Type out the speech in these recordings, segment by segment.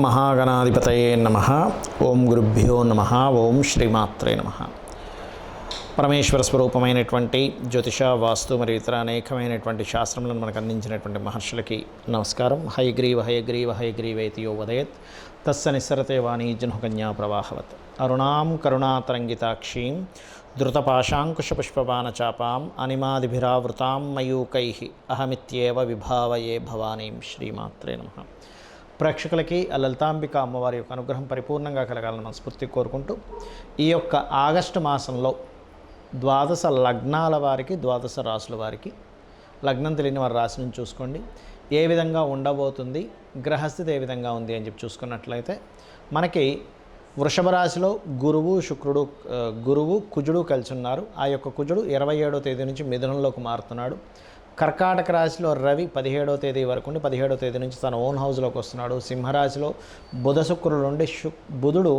మహాగణాధిపతయే నమః. ఓం గురుభ్యో నమః. ఓం శ్రీమాత్రే నమః. పరమేశ్వర స్వరూపమైనటువంటి జ్యోతిష, వాస్తు మరియు ఇతర అనేకమైనటువంటి శాస్త్రములను మనకు అందించినటువంటి మహర్షులకి నమస్కారం. హయగ్రీవ హయగ్రీవ హయగ్రీవేతి యో వదయత్ తస్స నిస్సరతే వాణీ జహ్నుకన్యా ప్రవాహవత్. అరుణాం కరుణాతరంగితాక్షీం ధృతపాశాంకుశపుష్పబాణచాపాం అనిమాదిభిరావృతాం మయూకైః అహమిత్యేవ విభావయే భవానీం. శ్రీమాత్రే నమః. ప్రేక్షకులకి ఆ లలితాంబిక అమ్మవారి యొక్క అనుగ్రహం పరిపూర్ణంగా కలగాలని మనస్ఫూర్తి కోరుకుంటూ, ఈ యొక్క ఆగస్టు మాసంలో ద్వాదశ లగ్నాల వారికి, ద్వాదశ రాశుల వారికి, లగ్నం తెలియని వారి రాశి నుంచి చూసుకోండి ఏ విధంగా ఉండబోతుంది, గ్రహస్థితి ఏ విధంగా ఉంది అని చెప్పి చూసుకున్నట్లయితే మనకి వృషభ రాశిలో గురువు కుజుడు కలిసి ఉన్నారు. ఆ యొక్క కుజుడు 27వ తేదీ నుంచి మిథునంలోకి మారుతున్నాడు. కర్కాటక రాశిలో రవి 17వ తేదీ వరకు ఉండి 17వ తేదీ నుంచి తన ఓన్ హౌస్లోకి వస్తున్నాడు. సింహరాశిలో బుధ శుక్రుడు ఉండి బుధుడు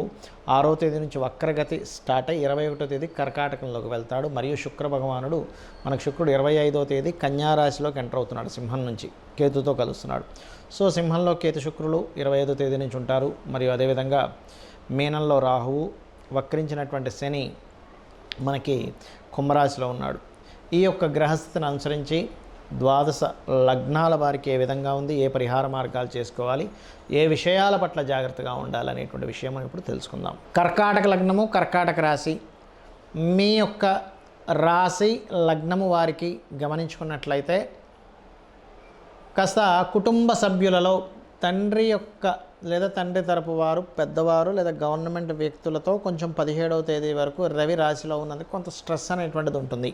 6వ తేదీ నుంచి వక్రగతి స్టార్ట్ అయ్యి 21వ తేదీ కర్కాటకంలోకి వెళ్తాడు. మరియు శుక్ర భగవానుడు మనకు శుక్రుడు 25వ తేదీ కన్యారాశిలోకి ఎంటర్ అవుతున్నాడు. సింహం నుంచి కేతుతో కలుస్తున్నాడు. సో సింహంలో కేతు శుక్రులు 25వ తేదీ నుంచి ఉంటారు. మరియు అదేవిధంగా మీనంలో రాహువు, వక్రించినటువంటి శని మనకి కుంభరాశిలో ఉన్నాడు. ఈ యొక్క గ్రహస్థితిని అనుసరించి ద్వాదశ లగ్నాల వారికి ఏ విధంగా ఉంది, ఏ పరిహార మార్గాలు చేసుకోవాలి, ఏ విషయాల పట్ల జాగ్రత్తగా ఉండాలనేటువంటి విషయం మనం ఇప్పుడు తెలుసుకుందాం. కర్కాటక లగ్నము, కర్కాటక రాశి, మీ యొక్క రాశి లగ్నము వారికి గమనించుకున్నట్లయితే కాస్త కుటుంబ సభ్యులలో తండ్రి యొక్క లేదా తండ్రి తరపు వారు, పెద్దవారు లేదా గవర్నమెంట్ వ్యక్తులతో కొంచెం 17వ తేదీ వరకు రవి రాశిలో ఉన్నందుకు కొంత స్ట్రెస్ అనేటువంటిది ఉంటుంది.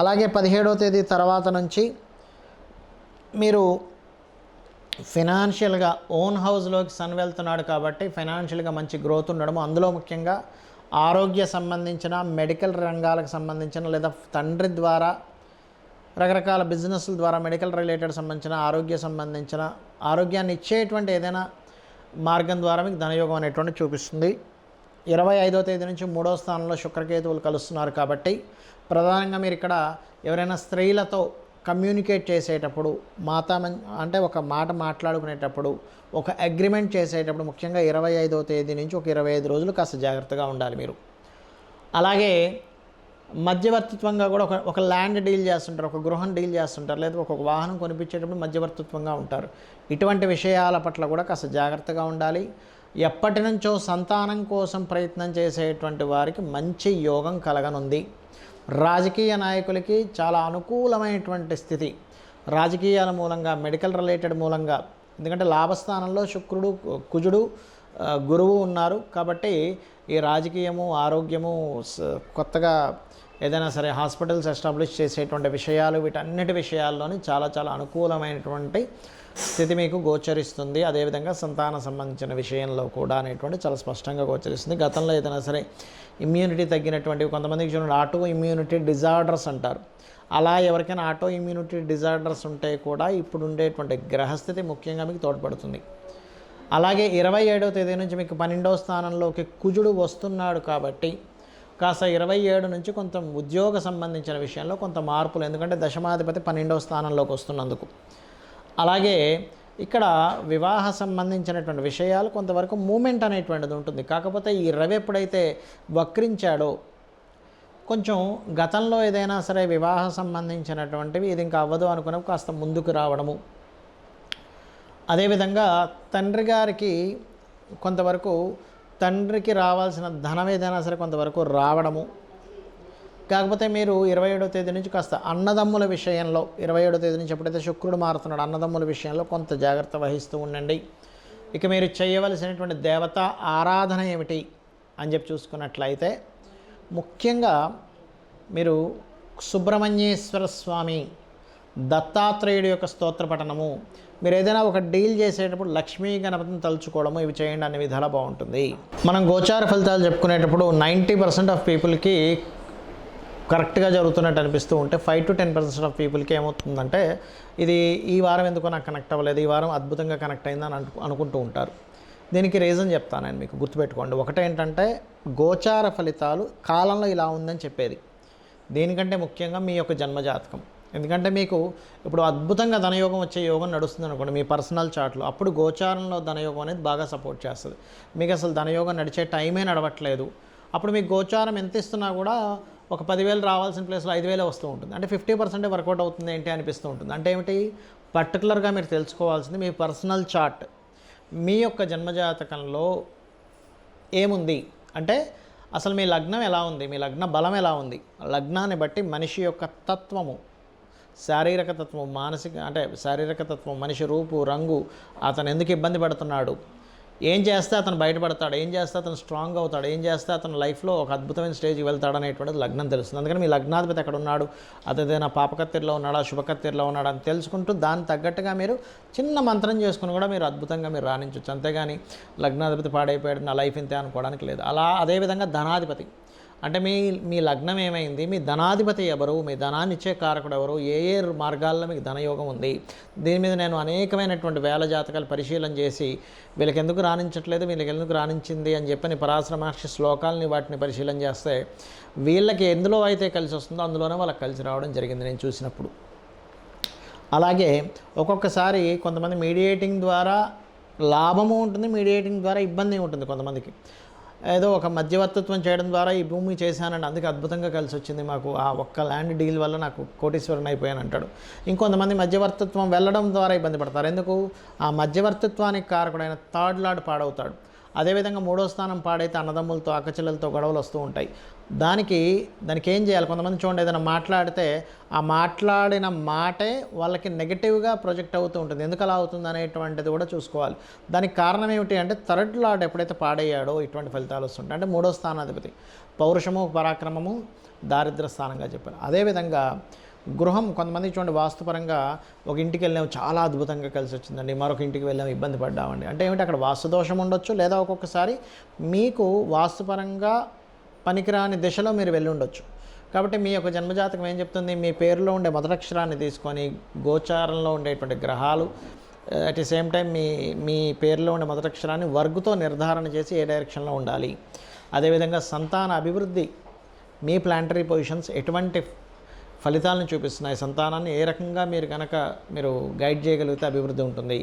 అలాగే 17వ తేదీ తర్వాత నుంచి మీరు ఫైనాన్షియల్గా ఓన్ హౌస్లోకి సన్ వెళ్తున్నాడు కాబట్టి ఫైనాన్షియల్గా మంచి గ్రోత్ ఉండడము, అందులో ముఖ్యంగా ఆరోగ్య సంబంధించిన, మెడికల్ రంగాలకు సంబంధించిన లేదా తండ్రి ద్వారా రకరకాల బిజినెస్ల ద్వారా మెడికల్ రిలేటెడ్ సంబంధించిన, ఆరోగ్యాన్ని ఇచ్చేటువంటి ఏదైనా మార్గం ద్వారా మీకు ధనయోగం అనేటువంటి చూపిస్తుంది. 25వ తేదీ నుంచి 3వ స్థానంలో శుక్రకేతువులు కలుస్తున్నారు కాబట్టి ప్రధానంగా మీరు ఇక్కడ ఎవరైనా స్త్రీలతో కమ్యూనికేట్ చేసేటప్పుడు, అంటే ఒక మాట మాట్లాడుకునేటప్పుడు, ఒక అగ్రిమెంట్ చేసేటప్పుడు ముఖ్యంగా 25వ తేదీ నుంచి ఒక 25 రోజులు కాస్త జాగ్రత్తగా ఉండాలి మీరు. అలాగే మధ్యవర్తిత్వంగా కూడా ఒక ల్యాండ్ డీల్ చేస్తుంటారు, ఒక గృహం డీల్ చేస్తుంటారు, లేదా ఒక వాహనం కొనిపించేటప్పుడు మధ్యవర్తిత్వంగా ఉంటారు. ఇటువంటి విషయాల పట్ల కూడా కాస్త జాగ్రత్తగా ఉండాలి. ఎప్పటి నుంచో సంతానం కోసం ప్రయత్నం చేసేటువంటి వారికి మంచి యోగం కలగనుంది. రాజకీయ నాయకులకి చాలా అనుకూలమైనటువంటి స్థితి, రాజకీయాల మూలంగా, మెడికల్ రిలేటెడ్ మూలంగా, ఎందుకంటే లాభస్థానంలో శుక్రుడు, కుజుడు, గురువు ఉన్నారు కాబట్టి ఈ రాజకీయము, ఆరోగ్యము, కొత్తగా ఏదైనా సరే హాస్పిటల్స్ ఎస్టాబ్లిష్ చేసేటువంటి విషయాలు, వీటన్నిటి విషయాల్లోని చాలా చాలా అనుకూలమైనటువంటి స్థితి మీకు గోచరిస్తుంది. అదేవిధంగా సంతానం సంబంధించిన విషయంలో కూడా అనేటువంటి చాలా స్పష్టంగా గోచరిస్తుంది. గతంలో ఏదైనా సరే ఇమ్యూనిటీ తగ్గినటువంటివి, కొంతమందికి చూడండి ఆటో ఇమ్యూనిటీ డిజార్డర్స్ అంటారు, అలా ఎవరికైనా ఆటో ఇమ్యూనిటీ డిజార్డర్స్ ఉంటే కూడా ఇప్పుడు ఉండేటువంటి గ్రహస్థితి ముఖ్యంగా మీకు తోడ్పడుతుంది. అలాగే 27వ తేదీ నుంచి మీకు 12వ స్థానంలోకి కుజుడు వస్తున్నాడు కాబట్టి కాస్త 27 నుంచి కొంత ఉద్యోగ సంబంధించిన విషయంలో కొంత మార్పులు, ఎందుకంటే దశమాధిపతి 12వ స్థానంలోకి వస్తున్నందుకు. అలాగే ఇక్కడ వివాహ సంబంధించినటువంటి విషయాలు కొంతవరకు మూమెంట్ అనేటువంటిది ఉంటుంది. కాకపోతే ఈ రవి ఎప్పుడైతే వక్రించాడో కొంచెం గతంలో ఏదైనా సరే వివాహ సంబంధించినటువంటివి ఇది ఇంకా అవ్వదు అనుకున్న కాస్త ముందుకు రావడము, అదేవిధంగా తండ్రి గారికి కొంతవరకు తండ్రికి రావాల్సిన ధనం ఏదైనా సరే కొంతవరకు రావడము. కాకపోతే మీరు 27వ తేదీ నుంచి కాస్త అన్నదమ్ముల విషయంలో, 27వ తేదీ నుంచి ఎప్పుడైతే శుక్రుడు మారుతున్నాడు అన్నదమ్ముల విషయంలో కొంత జాగ్రత్త వహిస్తూ ఉండండి. ఇక మీరు చేయవలసినటువంటి దేవతా ఆరాధన ఏమిటి అని చెప్పి చూసుకున్నట్లయితే ముఖ్యంగా మీరు సుబ్రహ్మణ్యేశ్వర స్వామి, దత్తాత్రేయుడి యొక్క స్తోత్ర పఠనము, మీరు ఏదైనా ఒక డీల్ చేసేటప్పుడు లక్ష్మీ గణపతిని తలుచుకోవడము, ఇవి చేయండి, అన్ని విధాలా బాగుంటుంది. మనం గోచార ఫలితాలు చెప్పుకునేటప్పుడు 90% ఆఫ్ పీపుల్కి కరెక్ట్గా జరుగుతున్నట్టు అనిపిస్తూ ఉంటే 5 to 10% ఆఫ్ పీపుల్కి ఏమవుతుందంటే ఇది ఈ వారం ఎందుకో నాకు కనెక్ట్ అవ్వలేదు, ఈ వారం అద్భుతంగా కనెక్ట్ అయిందని అనుకుంటూ ఉంటారు. దీనికి రీజన్ చెప్తాను నేను మీకు, గుర్తుపెట్టుకోండి. ఒకటేంటంటే గోచార ఫలితాలు కాలంలో ఇలా ఉందని చెప్పేది, దీనికంటే ముఖ్యంగా మీ యొక్క జన్మజాతకం. ఎందుకంటే మీకు ఇప్పుడు అద్భుతంగా ధనయోగం వచ్చే యోగం నడుస్తుంది అనుకోండి మీ పర్సనల్ చార్ట్లో, అప్పుడు గోచారంలో ధనయోగం అనేది బాగా సపోర్ట్ చేస్తుంది. మీకు అసలు ధనయోగం నడిచే టైమే నడవట్లేదు, అప్పుడు మీకు గోచారం ఎంత ఇస్తున్నా కూడా ఒక 10,000 రావాల్సిన ప్లేస్లో 5,000 వస్తూ ఉంటుంది. అంటే 50% వర్కౌట్ అవుతుంది ఏంటి అనిపిస్తూ ఉంటుంది. అంటే ఏమిటి, పర్టికులర్గా మీరు తెలుసుకోవాల్సింది మీ పర్సనల్ చార్ట్, మీ యొక్క జన్మజాతకంలో ఏముంది అంటే అసలు మీ లగ్నం ఎలా ఉంది, మీ లగ్న బలం ఎలా ఉంది. లగ్నాన్ని బట్టి మనిషి యొక్క తత్వము, శారీరక తత్వం, మానసిక అంటే శారీరక తత్వం, మనిషి రూపు రంగు, అతను ఎందుకు ఇబ్బంది పడుతున్నాడు, ఏం చేస్తే అతను బయటపడతాడు, ఏం చేస్తే అతను స్ట్రాంగ్ అవుతాడు, ఏం చేస్తే అతను లైఫ్లో ఒక అద్భుతమైన స్టేజ్కి వెళ్తాడు అనేటువంటిది లగ్నం తెలుస్తుంది. అందుకని మీ లగ్నాధిపతి ఎక్కడ ఉన్నాడు, అదేదైనా పాపకత్తిరిలో ఉన్నాడా శుభకత్తిరిలో ఉన్నాడా అని తెలుసుకుంటూ దానికి తగ్గట్టుగా మీరు చిన్న మంత్రం చేసుకుని కూడా మీరు అద్భుతంగా మీరు రాణించవచ్చు. అంతేగాని లగ్నాధిపతి పాడైపోయాడు నా లైఫ్ ఇంతే అనుకోవడానికి లేదు. అలా అదేవిధంగా ధనాధిపతి అంటే మీ లగ్నం ఏమైంది, మీ ధనాధిపతి ఎవరు, మీ ధనాన్ని ఇచ్చే కారకుడు ఎవరు, ఏ ఏ మార్గాల్లో మీకు ధనయోగం ఉంది. దీని మీద నేను అనేకమైనటువంటి వేల జాతకాలు పరిశీలన చేసి వీళ్ళకి ఎందుకు రాణించట్లేదు, వీళ్ళకి ఎందుకు రాణించింది అని చెప్పని పరాశర మహర్షి శ్లోకాలని వాటిని పరిశీలన చేస్తే వీళ్ళకి ఎందులో అయితే కలిసి వస్తుందో అందులోనే వాళ్ళకి కలిసి రావడం జరిగింది నేను చూసినప్పుడు. అలాగే ఒక్కొక్కసారి కొంతమంది మీడియేటింగ్ ద్వారా లాభము ఉంటుంది, మీడియేటింగ్ ద్వారా ఇబ్బంది ఉంటుంది. కొంతమందికి ఏదో ఒక మధ్యవర్తిత్వం చేయడం ద్వారా ఈ భూమి చేశానండి అందుకే అద్భుతంగా కలిసి వచ్చింది మాకు, ఆ ఒక్క ల్యాండ్ డీల్ వల్ల నాకు కోటీశ్వరుని అయిపోయాను అంటాడు. ఇంకొంతమంది మధ్యవర్తిత్వం వెళ్ళడం ద్వారా ఇబ్బంది పడతారు. ఎందుకు, ఆ మధ్యవర్తిత్వానికి కారకుడైన థర్డ్ లార్డ్ పాడవుతాడు. అదేవిధంగా 3వ స్థానం పాడైతే అన్నదమ్ములతో అక్కచెల్లెలతో గొడవలు వస్తూ ఉంటాయి. దానికి ఏం చేయాలి, కొంతమంది చూడండి ఏదైనా మాట్లాడితే ఆ మాట్లాడిన మాటే వాళ్ళకి నెగిటివ్గా ప్రొజెక్ట్ అవుతూ ఉంటుంది. ఎందుకు అలా అవుతుంది అనేటువంటిది కూడా చూసుకోవాలి. దానికి కారణం ఏమిటి అంటే థర్డ్ లార్డ్ ఎప్పుడైతే పాడయ్యాడో ఇటువంటి ఫలితాలు వస్తుంటాయి. అంటే 3వ స్థానాధిపతి పౌరుషము పరాక్రమము దారిద్ర స్థానంగా చెప్పారు. అదేవిధంగా గృహం, కొంతమంది చూడండి వాస్తుపరంగా ఒక ఇంటికి వెళ్ళాము చాలా అద్భుతంగా కలిసి వచ్చిందండి, మరొక ఇంటికి వెళ్ళాము ఇబ్బంది పడ్డామండి. అంటే ఏమిటి, అక్కడ వాస్తు దోషం ఉండొచ్చు, లేదా ఒక్కొక్కసారి మీకు వాస్తుపరంగా పనికిరాని దిశలో మీరు వెళ్ళి ఉండొచ్చు. కాబట్టి మీ యొక్క జన్మజాతకం ఏం చెప్తుంది, మీ పేరులో ఉండే మొదటక్షరాన్ని తీసుకొని గోచారంలో ఉండేటువంటి గ్రహాలు అట్ ది సేమ్ టైం మీ పేరులో ఉండే మొదటక్షరాన్ని వర్గుతో నిర్ధారణ చేసి ఏ డైరెక్షన్లో ఉండాలి. అదేవిధంగా సంతాన అభివృద్ధి, మీ ప్లాంటరీ పొజిషన్స్ ఎటువంటి ఫలితాలను చూపిస్తున్నాయి, సంతానాన్ని ఏ రకంగా మీరు గైడ్ చేయగలిగితే అభివృద్ధి ఉంటుంది.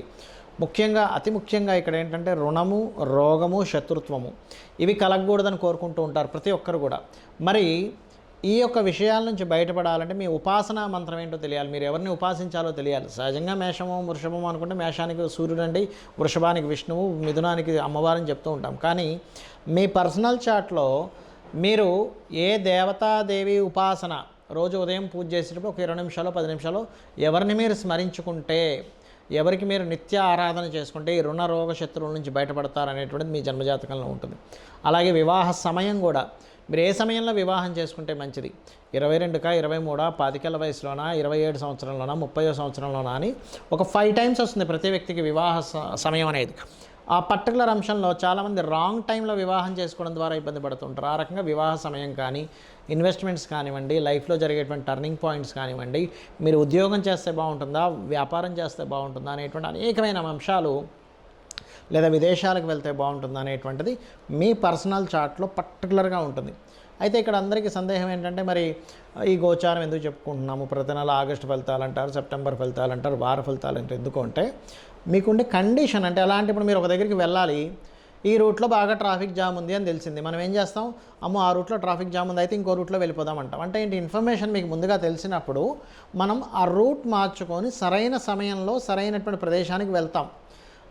ముఖ్యంగా అతి ముఖ్యంగా ఇక్కడ ఏంటంటే రుణము, రోగము, శత్రుత్వము ఇవి కలగకూడదని కోరుకుంటూ ఉంటారు ప్రతి ఒక్కరు కూడా. మరి ఈ యొక్క విషయాల నుంచి బయటపడాలంటే మీ ఉపాసనా మంత్రం ఏంటో తెలియాలి, మీరు ఎవరిని ఉపాసించాలో తెలియాలి. సహజంగా మేషము వృషభము అనుకుంటే మేషానికి సూర్యుడండి, వృషభానికి విష్ణువు, మిథునానికి అమ్మవారిని చెప్తూ ఉంటాం. కానీ మీ పర్సనల్ చార్ట్లో మీరు ఏ దేవతాదేవి ఉపాసన రోజు ఉదయం పూజ చేసేటప్పుడు ఒక 20 నిమిషాలు 10 నిమిషాలు ఎవరిని మీరు స్మరించుకుంటే, ఎవరికి మీరు నిత్య ఆరాధన చేసుకుంటే ఈ రుణ రోగ శత్రువుల నుంచి బయటపడతారనేటువంటిది మీ జన్మజాతకంలో ఉంటుంది. అలాగే వివాహ సమయం కూడా మీరు ఏ సమయంలో వివాహం చేసుకుంటే మంచిది, 22కా 23 25 వయసులోనా 27 సంవత్సరంలోనా 30వ సంవత్సరంలోనా అని ఒక 5 టైమ్స్ వస్తుంది ప్రతి వ్యక్తికి వివాహ సమయం అనేది. ఆ పర్టికులర్ అంశంలో చాలామంది రాంగ్ టైంలో వివాహం చేసుకోవడం ద్వారా ఇబ్బంది పడుతుంటారు. ఆ రకంగా వివాహ సమయం కానీ, ఇన్వెస్ట్మెంట్స్ కానివ్వండి, లైఫ్లో జరిగేటువంటి టర్నింగ్ పాయింట్స్ కానివ్వండి, మీరు ఉద్యోగం చేస్తే బాగుంటుందా, వ్యాపారం చేస్తే బాగుంటుందా అనేటువంటి అనేకమైన అంశాలు, లేదా విదేశాలకు వెళ్తే బాగుంటుందా అనేటువంటిది మీ పర్సనల్ చార్ట్లో పర్టికులర్గా ఉంటుంది. అయితే ఇక్కడ అందరికీ సందేహం ఏంటంటే మరి ఈ గోచారం ఎందుకు చెప్పుకుంటున్నాము, ప్రతి నెల ఆగస్టు ఫలితాలు అంటారు, సెప్టెంబర్ ఫలితాలు అంటారు, వార ఫలితాలు అంటే ఎందుకు అంటే మీకుండే కండిషన్ అంటే ఎలా అంటే ఇప్పుడు మీరు ఒక దగ్గరికి వెళ్ళాలి, ఈ రూట్లో బాగా ట్రాఫిక్ జామ్ ఉంది అని తెలిసింది, మనం ఏం చేస్తాం, అమ్మో ఆ రూట్లో ట్రాఫిక్ జామ్ ఉంది అయితే ఇంకో రూట్లో వెళ్ళిపోదాం అంటాం. అంటే ఏంటి, ఇన్ఫర్మేషన్ మీకు ముందుగా తెలిసినప్పుడు మనం ఆ రూట్ మార్చుకొని సరైన సమయంలో సరైనటువంటి ప్రదేశానికి వెళ్తాం.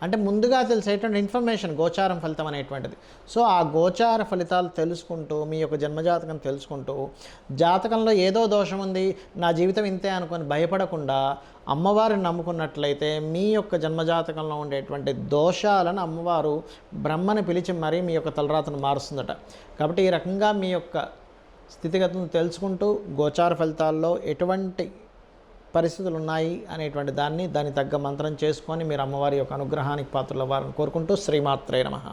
అంటే ముందుగా తెలిసేటువంటి ఇన్ఫర్మేషన్ గోచారం ఫలితం అనేటువంటిది. సో ఆ గోచార ఫలితాలు తెలుసుకుంటూ మీ యొక్క జన్మజాతకం తెలుసుకుంటూ జాతకంలో ఏదో దోషం ఉంది నా జీవితం ఇంతే అనుకొని భయపడకుండా అమ్మవారిని నమ్ముకున్నట్లయితే మీ యొక్క జన్మజాతకంలో ఉండేటువంటి దోషాలను అమ్మవారు బ్రహ్మని పిలిచి మరీ మీ యొక్క తలరాతను మారుస్తుందట. కాబట్టి ఈ రకంగా మీ యొక్క స్థితిగతులను తెలుసుకుంటూ గోచార ఫలితాల్లో ఎటువంటి పరిస్థితులు ఉన్నాయి అనేటువంటి దాన్ని తగ్గ మంత్రం చేసుకొని మీరు అమ్మవారి యొక్క అనుగ్రహానికి పాత్రలు అవ్వాలని కోరుకుంటూ శ్రీమాత్రే నమః.